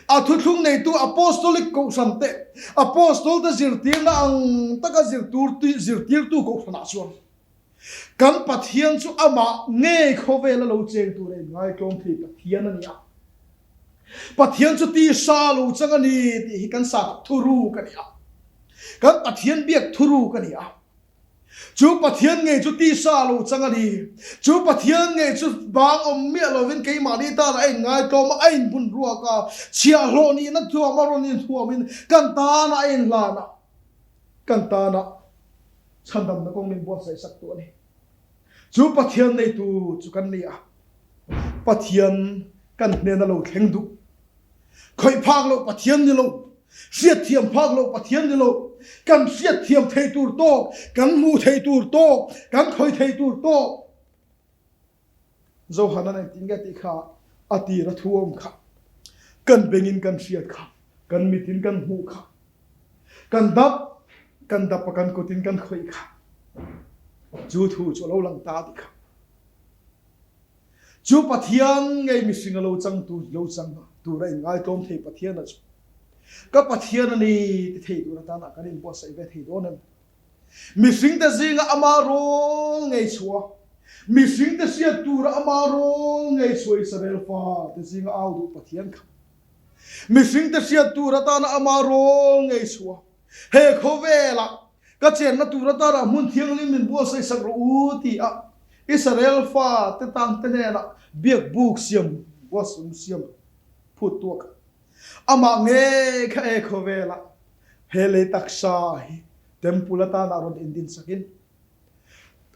a thu thung nei tu apostolic ko san te apostol ta zir tir na ang taka zir tir tu ko khana chuan kan pathian chu ama nge khowela lo cheng tu re ngai klong thi pathian ani a pathian chu ti sa lo chang ani ti hi kan sa thuru kan ya kan pathian biak thuru kan ya chu pathian nge chu ti sa lo chang ani chu pathian nge chu bang om mi lo vin ke ma ni ta ai ngai to ma ai bun ruwa ka chia lo ni na thua ma ro ni thua min kan ta na in la na kan ta na chandam na kong min bo sai sak tu ani chu pathian nei tu chu kan ni a pathian kan ne na lo thleng du khoi phak lo pathian ni lo siat thiam phak lo pathian ni lo kan siat thiam thei tur to kan mu thei tur to kan khoi thei tur to zo hanan ai tinga ti kha ati ra thuom kha kan bengin kan siat kha kan mitin kan hu kha kan dap kan kotin kan khoi kha chu thu chu lo lang ta ti kha chu pathian ngai mi singa lo chang tu rai ngai tom thei pathian a chu ka pathian ani ti thei tu na ta na kan in bo sai ve thei do na mi sing ta zinga amaro ngai chua mi sing ta sia tu ra amaro ngai chua Israel fa ta zinga au du pathian kha mi sing ta sia tu ra ta na amaro ngai chua he khovela ka chen na tu ra ta ra mun thiang lim min bo sai sak ro u ti a Israel fa te tang te ne na biak buk siam wasum siam phut tuak ama nge kha e khovela hele taksa hi tempula ta na ron indin sakin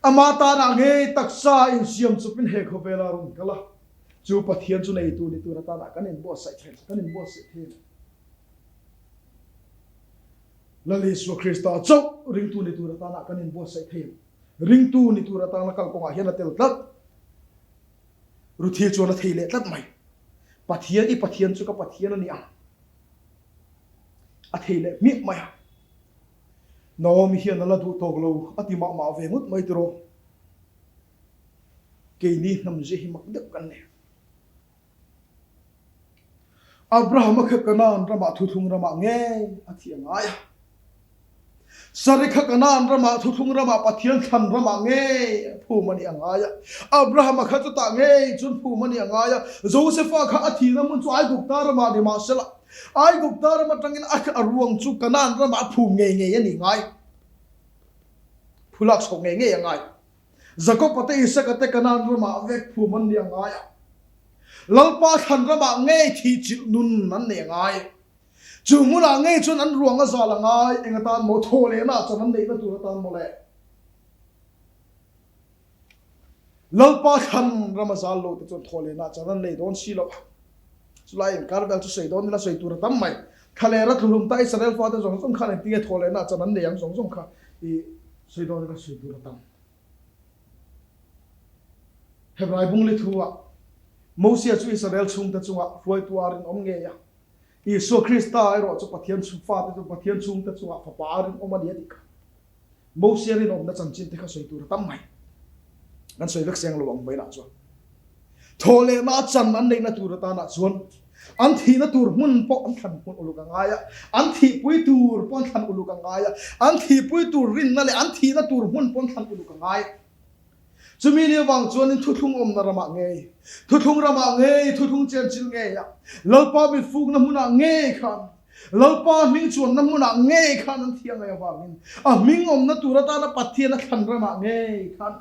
ama ta na nge taksa in siam chupin he khovela ron kala chu pathian chu nei tu ni tu ra ta na kan in bo sai the kan in bo sai the lali Isu Krista chok ring tu ni tu ra ta na kan in bo sai the ring tu ni tu ra ta na kal ko nga hian tel tlat ru thi chu na theile tlat mai pathian chu ka pathian ani a theile mi mai no mi hian la du tok lo ati ma ve mut mai tro ke ni nam je hi mak dak kan ne Abraham kha kanan rama thu thung rama nge a thiang aya Sarikha kanan rama thu thung rama pathian than rama nge phu mani angaya Abraham kha chu ta nge chun phu mani angaya Joseph kha athi na mun chu ai gupta rama ni ma sela ai gupta rama tangin ak aruang chu kanan rama phu nge yani ngai phulak sok nge ngai Jacob pate Isaac ate kanan rama vek phu man ni angaya lalpa than rama nge thi chil nun nan ne ngai chu muna nge chun an ruanga zala ngai engatan mo thole na chanan nei na tu tan mo le lalpa khan ramazal lo chun thole na chanan nei don si lo sulai karbel chu sei don la sei tu tam mai khale ra thulum ta Israel fa ta jong jong khan ti ge thole na chanan nei yang jong jong kha i sei don la sei tu tam hebrai bung le thuwa Moses chu Israel chung ta chunga foi tuarin om nge ya Isu Krista ai ro chu pathian chu fa te pathian chung ta chu fa parin omani adik Moses rin om na chanchin te kha soi tur tam mai nan soi lek seng lowang bai na chu thole na chan an nei na tur ta na chuan an thi na tur mun po an than mun uluka ngaya an thi pui tur pon than uluka ngaya an thi pui tur rin na le an thi na tur mun pon than uluka ngaya chumi ni wang chuan in thuthung om na rama nge thuthung rama nge thuthung chen chil nge ya lalpa bi fuk na muna nge khan lalpa ming chuan na muna nge khan an thiang ya wangin a ming om na turata na pathian na than rama nge khan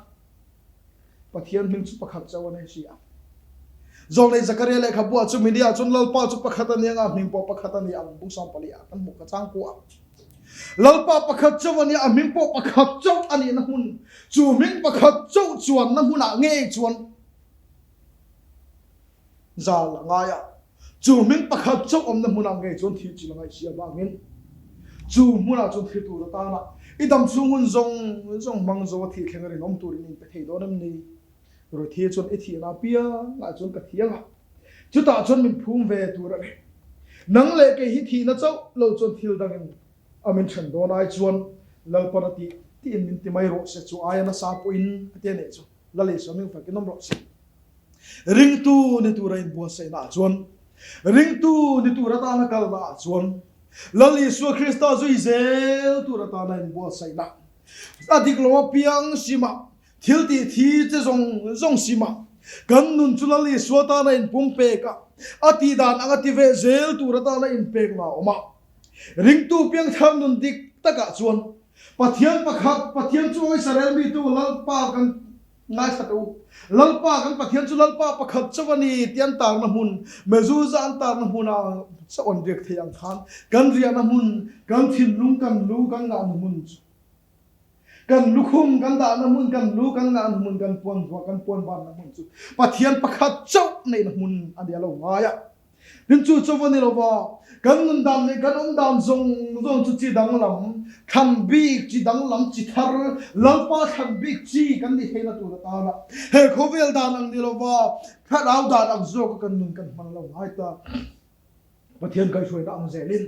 pathian ming chu pakhat chawan he sia zol nei zakaria le khabua chumi dia chun lalpa chu pakhat ani nga ming po pakhat ani ang bung sam pali kan mu ka chang ko lalpa pakhat chaw ani aming po pakhat chaw ani na hun chu ming pakhat chaw chuan na hun a nge chuan zal ngaya chu ming pakhat chaw om na hun a nge chuan thi chi langai sia bangin chu muna chuan thi tu ta na idam chungun zong mang zo thi thengari nom turin in pe thei donam ni ro thi chuan e thi na pia la chuan ka thianga chu ta chuan min phum ve tur a nang le ke hi thi na chaw lo chuan thil dangin amin than do nai chuan lalpana ti in min ti mai ro se chu aya na sa po in ate ne chu lale so min fa ke nom ro se ring tu ni tu rain bo se na chuan ring tu ni tu ra ta na kal na chuan lali su krista zui zel tu ra ta na in bo se na adik lo piang sima thil ti thi che zong sima kan nun chu lali su ta na in pum pe ka ati dan angati ve zel tu ra ta na in pe ma oma ring tu piang tham nun dik taka chuan pathian pakhat pathian chu oi sarel mi tu lalpa kan ngai thatu lalpa kan pathian chu lalpa pakhat chawani tian tar na mun mezu zan tar na huna sa on dek theyang khan kan ria na mun kan thin lung kan lu kan na mun kan lukhum kan da na mun kan lu kan na mun kan pon ban na mun chu pathian pakhat chaw nei na mun adia lo ngaya din chu chawani lo ba kan nun dam ne kan dam zong chu chi dang lam kham bi chi dang lam chi thar lalpa kham bi chi kan ni hena tu ta na he khovel dan ang ni lo ba kha dau dan ang zo kan nun kan man lo hai ta pathian kai shoi da ang zelin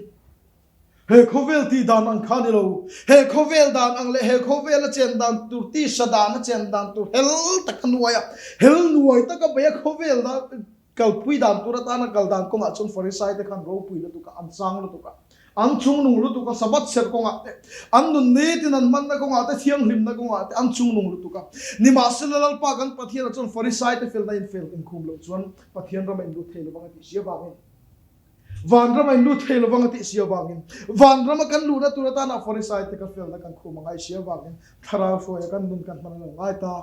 he khovel ti dan ang khan ni lo he khovel dan ang le he khovel chen dan tu ti sadan chen dan tu hel takanwaya hel nuai ta ka ba khovel da kal pui dan tu ra ta na kal dan ko nga chon forisai te khan ro pui lo tu ka an sang lo tu ka ang chung nung lu tu ka sabat ser ko nga an nun ne tin an man na ko nga te thiang hlim na ko nga te ang chung nung lu tu ka ni ma selal pa kan pathian chon forisai te fel na in fel in khum lo chuan pathian ram in lu thelo bang ti sia bangin van ram in lu thelo bang ti sia bangin van ram kan lu na tu ra ta na forisai te ka fel na kan khum ngai sia bangin thara fo ya kan nun kan man lo ngai ta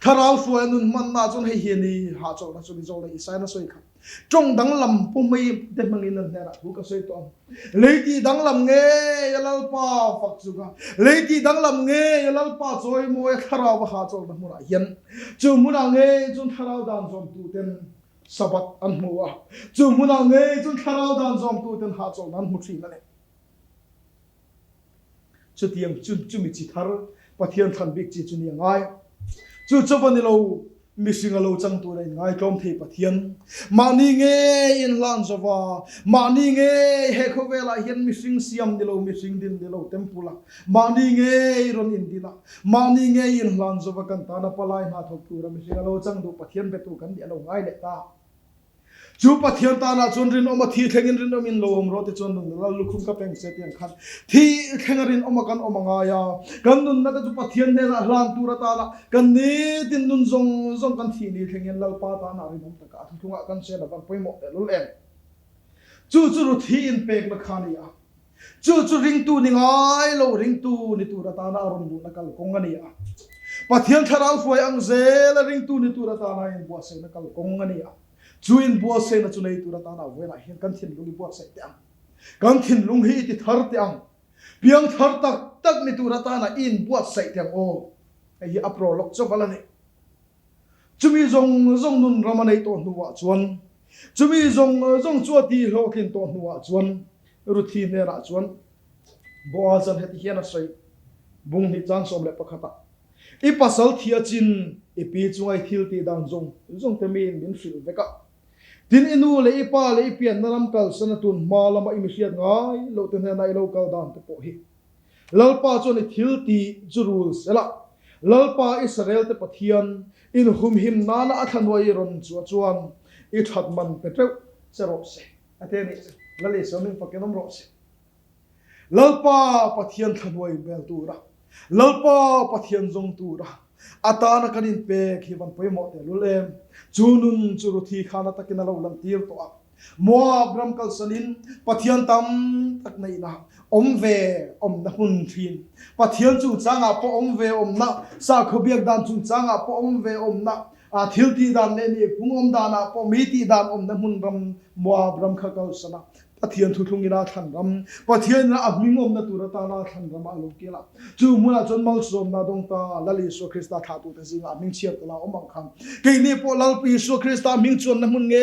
tharau suai nun man na chon hei hiani ha chaw na chumi chaw la isai na soi kha trong dang lam pu mai de mangin na na thu ka soi to leiti dang lam nge yalal pa fak chu ka leiti dang lam nge yalal pa choi mo tharau ba ha chaw na mu na hian chu mu na nge chun tharau dan zom tu ten sabat an mu wa chu mu na nge chun tharau dan zom tu ten ha chaw nan mu thi na le chu tiang chu mi chi thar pathian than bik chi chu ni ngai chu chawani lo missing a lo chang tu nei ngai klom thei pathian mani nge in lan zawa mani nge he khovela hian missing siam ni lo missing din ni lo tempula mani nge ron in dina mani nge in lan zawa kan ta na palai na thok tu ra missing a lo chang du pathian betu kan di lo ngai le ta chu pathian ta na chon rin oma thi thengin rin omin lo om ro te chon nun la lukhum ka peng se tiang khan thi thengarin oma kan oma nga ya kan nun na chu pathian ne na hlan tu ra ta la kan ne tin nun zong kan thi ni thengin lal pa ta na rin om ta ka thunga kan se na ban poi mo te lul em chu ru thi in pek na khani ya chu ring tu ni ngai lo ring tu ni tu ra ta na ron bu na kal kong ani ya pathian tharau foi ang zel ring tu ni tu ra ta na in bo se na kal kong ani ya chuin bua se na chunai tu ra ta na we na hian kan thin lung bua se te ang kan thin lung hi ti thar te ang piang thar tak ni tu ra ta na in bua se te ang o ai apro lok cho bala ne chumi zong nun ramanai to nuwa chuan chumi zong chu ti lo kin to nuwa chuan ruthi ne ra chuan bo zan het hian a sei bung ni chan som le pakhata i pasal thia chin i pi chungai thil ti dan zong te min fil veka tin inu le ipa le pian naram kal sanatun malama imisiat ngai lo ten na i lo kal dan te po hi lalpa chon i thil ti jurul sela lalpa israel te pathian in hum him nana athanwai ron chuan i that man petreu chero se ateni lale somin pakenom ro se lalpa pathian thanwai bel tura lalpa pathian zong tura atana kanin pe khiban poimo te lulem chunun churu thi khana takina lo lan tir to moab ram kal sanin pathian tam tak nei na om na hun thin pathian chu changa po om na sa khobiak dan chu changa po om na a thil ti dan ne ni pungom dana po mi ti dan na hun ram moab ram kha kal sana ปะเทียนทุทุงินาทันรำปะเทียนนะอับมิงอมนะตุระตานาทันรำอาลูกละจูมุนะจนมัลสมนาดงตาลลิสุคริสต์ธาตุแต่สิ่งอับมิงเชียตลาอมังคังเกนี่พอลลิสุคริสต์มิงจวนนะมุนเง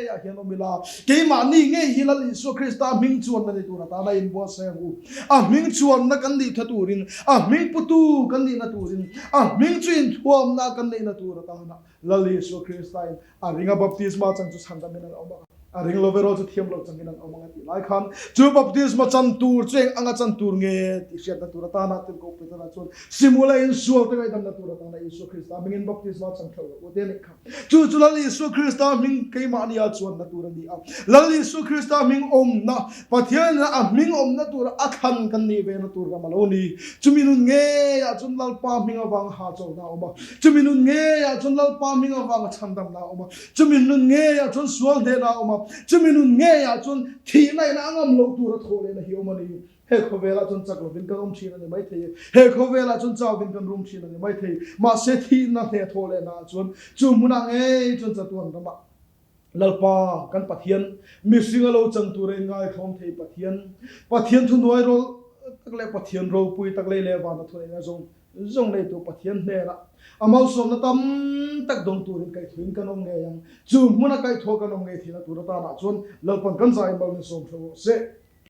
ยเฮียนอมิลาเกมานี่เงยฮิลลิสุคริสต์มิงจวนนะตุระตานาอินบัวเซหูอับมิงจวนนะกันดีทัตุรินอับมิงปุตุกันดีนะตุรินอับมิงจินทวมนะกันดีนะตุระตานาลลิสุคริสต์อาริงาบัพติสมาจังจุสันดามินันอมังaring lovero chu thiam lo changinan omanga ti lai khan chu baptism chan tur cheng anga chan tur nge ti shet na tur ta na tin ko pe na chon simula in sual te dam na tur ta na Yesu Christa mingin baptism chan thau o te ne kha chu chu la Yesu Christa ming kai ma ni a chon na tur ni a la Yesu Christa ming om na pathian na ming om na tur a khan kan ni ve na tur ga maloni chuminun nge ya chun lal pa ming awang ha chaw na oma chuminun nge ya chun lal pa ming awang chandam na oma chuminun nge ya chun sual de na oma chuminun nge ya chun thi nai na angam lo tur thole na hi omani he khovela chun chaklo bin kan om china ni mai thei he khovela chun chaw bin kan room china ni mai thei ma se thi na he thole na chun chumuna nge chun chatuan rama lalpa kan pathian missing alo chang ture ngai khom thei pathian thu noi ro takle pathian ro pui takle le wa na thoi na zong le tu pathian ne na amau som na tam tak dong turin kai thuin kanom nge yang chu muna kai tho kanom nge thina tu ta na chon lalpan kan sai bal ni som tho se